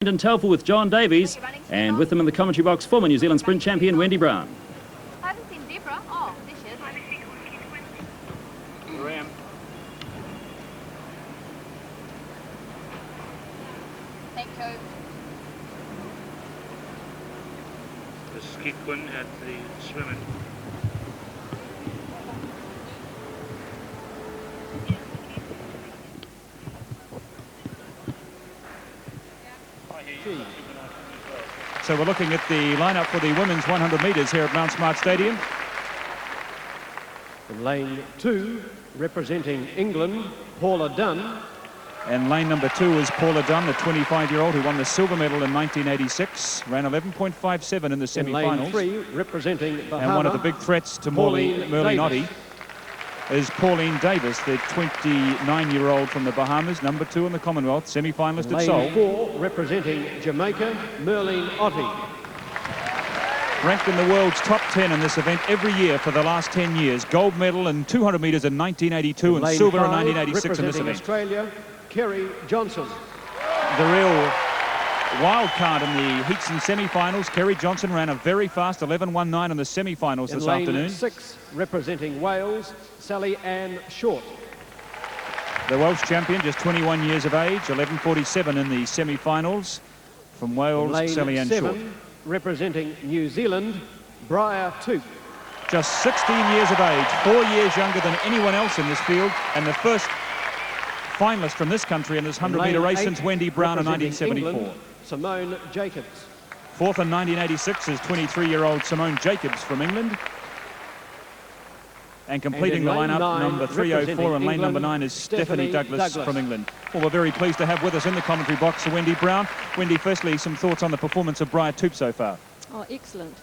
And Telford with John Davies, and with them in the commentary box, former New Zealand sprint champion Wendy Brown. I haven't seen Deborah. Oh, there she is. Ram. Thank you. The Skiquin at the swimming. So we're looking at the lineup for the women's 100 metres here at Mount Smart Stadium. In lane 2, representing England, Paula Dunn. And lane number 2 is Paula Dunn, the 25-year-old who won the silver medal in 1986, ran 11.57 in the semi-finals. Lane 3, representing Bahama, and one of the big threats to Merlin Ottey is Pauline Davis, the 29-year-old from the Bahamas, number 2 in the Commonwealth, semi-finalist at Seoul. Lane 4, representing Jamaica, Merlin Ottey. Ranked in the world's top 10 in this event every year for the last 10 years. Gold medal in 200 metres in 1982 and silver in 1986 in this event. Australia, Kerry Johnson. The real wild card in the heats and semi-finals. Kerry Johnson ran a very fast 11.19 in the semi-finals this afternoon. Lane 6, representing Wales, Sally Ann Short. The Welsh champion, just 21 years of age, 11.47 in the semi-finals. From Wales, Sally Ann Short. Lane 7, representing New Zealand, Briar Toop. Just 16 years of age, 4 years younger than anyone else in this field, and the first finalist from this country in this 100-metre race since Wendy Brown in 1974. England, Simone Jacobs. Fourth in 1986 is 23-year-old Simone Jacobs from England. And completing the lineup, number 304 and lane number 9 is Stephanie Douglas from England. Well, we're very pleased to have with us in the commentary box Wendy Brown. Wendy, firstly, some thoughts on the performance of Briar Toop so far? Oh, excellent.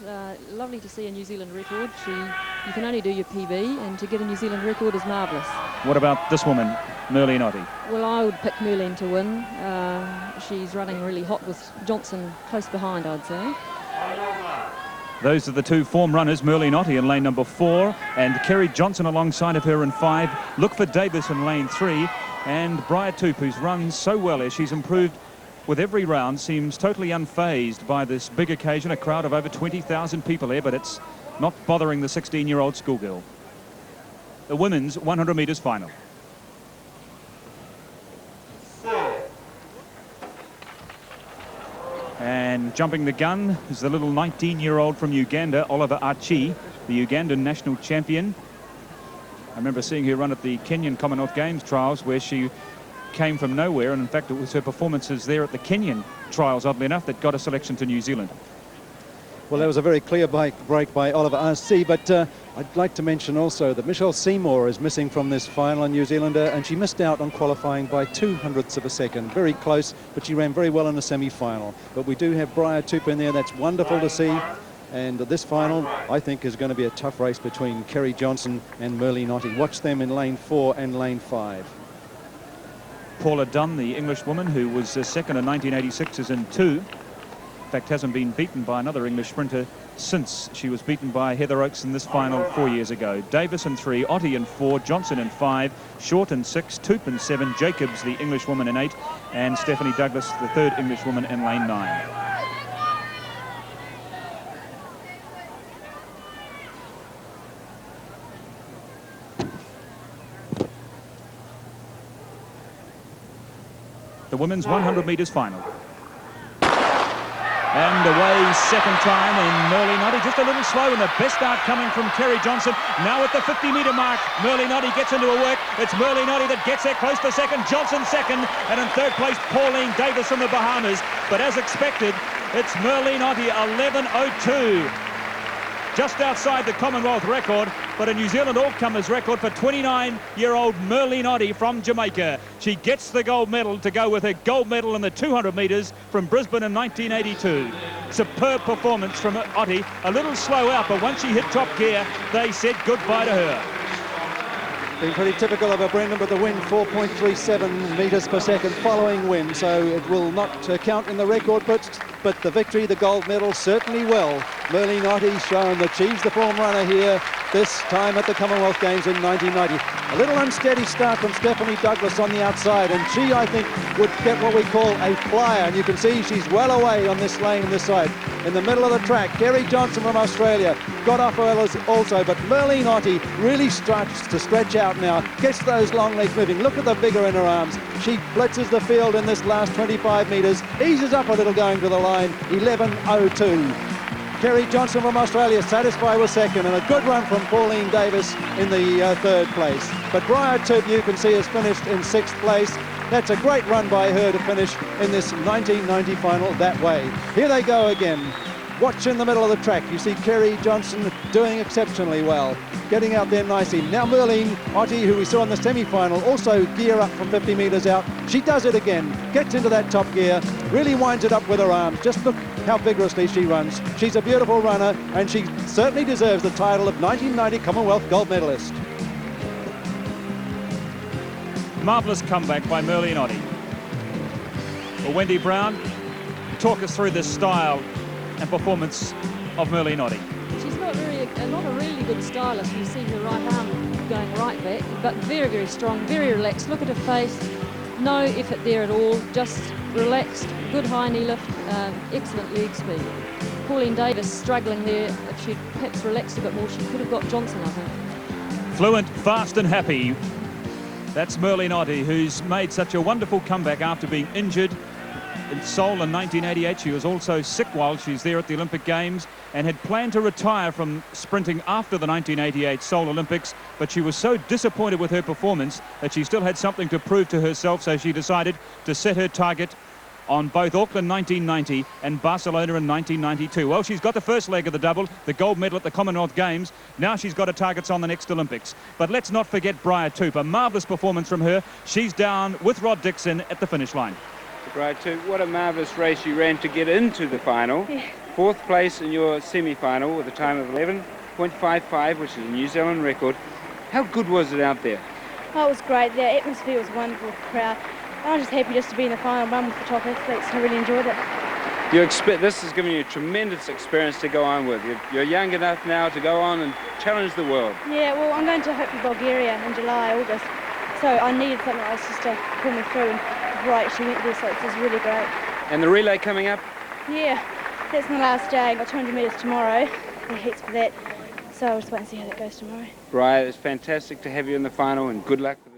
Lovely to see a New Zealand record. You can only do your PB, and to get a New Zealand record is marvellous. What about this woman, Merlin Ottey? Well, I would pick Merlin to win. She's running really hot with Johnson close behind, I'd say. Those are the two form runners, Merlin Ottey in lane number 4 and Kerry Johnson alongside of her in 5. Look for Davis in lane 3, and Briar Toop, who's run so well as she's improved with every round, seems totally unfazed by this big occasion, a crowd of over 20,000 people here, but it's not bothering the 16-year-old schoolgirl. The women's 100 metres final. And jumping the gun is the little 19-year-old from Uganda, Oliver Achi, the Ugandan national champion. I remember seeing her run at the Kenyan Commonwealth Games trials, where she came from nowhere, and in fact it was her performances there at the Kenyan trials, oddly enough, that got a selection to New Zealand. Well, that was a very clear break by Oliver R.C., but I'd like to mention also that Michelle Seymour is missing from this final, a New Zealander, and she missed out on qualifying by 0.02 of a second. Very close, but she ran very well in the semi-final. But we do have Briar Toop in there. That's wonderful to see. And this final, I think, is going to be a tough race between Kerry Johnson and Merlin Ottey. Watch them in lane 4 and lane 5. Paula Dunn, the English woman who was second in 1986, is in 2. In fact, hasn't been beaten by another English sprinter since she was beaten by Heather Oakes in this final 4 years ago. Davis in 3, Ottey in 4, Johnson in 5, Short in 6, Toop in 7, Jacobs, the English woman, in 8, and Stephanie Douglas, the third English woman, in lane 9. The women's 100 metres final. And away second time, and Merlin Ottey just a little slow, and the best start coming from Kerry Johnson. Now at the 50-metre mark, Merlin Ottey gets into a work. It's Merlin Ottey that gets there close to second, Johnson second, and in third place, Pauline Davis from the Bahamas. But as expected, it's Merlin Ottey, 11.02. Just outside the Commonwealth record, but a New Zealand all-comers record for 29-year-old Merlin Ottey from Jamaica. She gets the gold medal to go with her gold medal in the 200 metres from Brisbane in 1982. Superb performance from Ottey. A little slow out, but once she hit top gear, they said goodbye to her. Been pretty typical of a Brendan, but the win 4.37 metres per second following win, so it will not count in the record, but the victory, the gold medal, certainly well. Merlin Ottey shown that she's the form runner here, this time at the Commonwealth Games in 1990. A little unsteady start from Stephanie Douglas on the outside, and she, I think, would get what we call a flyer, and you can see she's well away on this lane on this side. In the middle of the track, Kerry Johnson from Australia got off also, but Merlene Ottey really starts to stretch out now, gets those long legs moving. Look at the vigour in her arms. She blitzes the field in this last 25 metres, eases up a little going to the line, 11.02. Kerry Johnson from Australia satisfied with second, and a good run from Pauline Davis in the third place. But Briar Toop, you can see, has finished in 6th place. That's a great run by her to finish in this 1990 final that way. Here they go again. Watch in the middle of the track. You see Kerry Johnson doing exceptionally well, getting out there nicely. Now Merlene Ottey, who we saw in the semi-final, also gear up from 50 metres out. She does it again, gets into that top gear, really winds it up with her arms. Just look how vigorously she runs. She's a beautiful runner, and she certainly deserves the title of 1990 Commonwealth gold medalist. Marvellous comeback by Merlene Ottey. Well, Wendy Brown, talk us through this style and performance of Merlene Ottey. She's not a really good stylist. You see her right arm going right back, but very, very strong, very relaxed. Look at her face. No effort there at all, just relaxed, good high knee lift, excellent leg speed. Pauline Davis struggling there. If she'd perhaps relaxed a bit more, she could have got Johnson, I think. Fluent, fast and happy. That's Merlene Ottey, who's made such a wonderful comeback after being injured in Seoul in 1988. She was also sick while she's there at the Olympic Games and had planned to retire from sprinting after the 1988 Seoul Olympics, but she was so disappointed with her performance that she still had something to prove to herself, so she decided to set her target on both Auckland 1990 and Barcelona in 1992. Well, she's got the first leg of the double, the gold medal at the Commonwealth Games. Now she's got her targets on the next Olympics. But let's not forget Briar Toop, a marvellous performance from her. She's down with Rod Dixon at the finish line. Briar Toop, what a marvellous race you ran to get into the final. Yeah. 4th place in your semi-final with a time of 11.55, which is a New Zealand record. How good was it out there? Oh, it was great. The atmosphere was wonderful, the crowd. I was just happy just to be in the final run with the top athletes. I really enjoyed it. This has given you a tremendous experience to go on with. You're young enough now to go on and challenge the world. Yeah, well, I'm going to hopefully Bulgaria in July, August. So I needed something else just to pull me through, and before I actually went there, so it's just really great. And the relay coming up? Yeah, that's my last day. I've got 200 metres tomorrow. The heats for that. So I'll just wait and see how that goes tomorrow. Briar, it's fantastic to have you in the final, and good luck with it.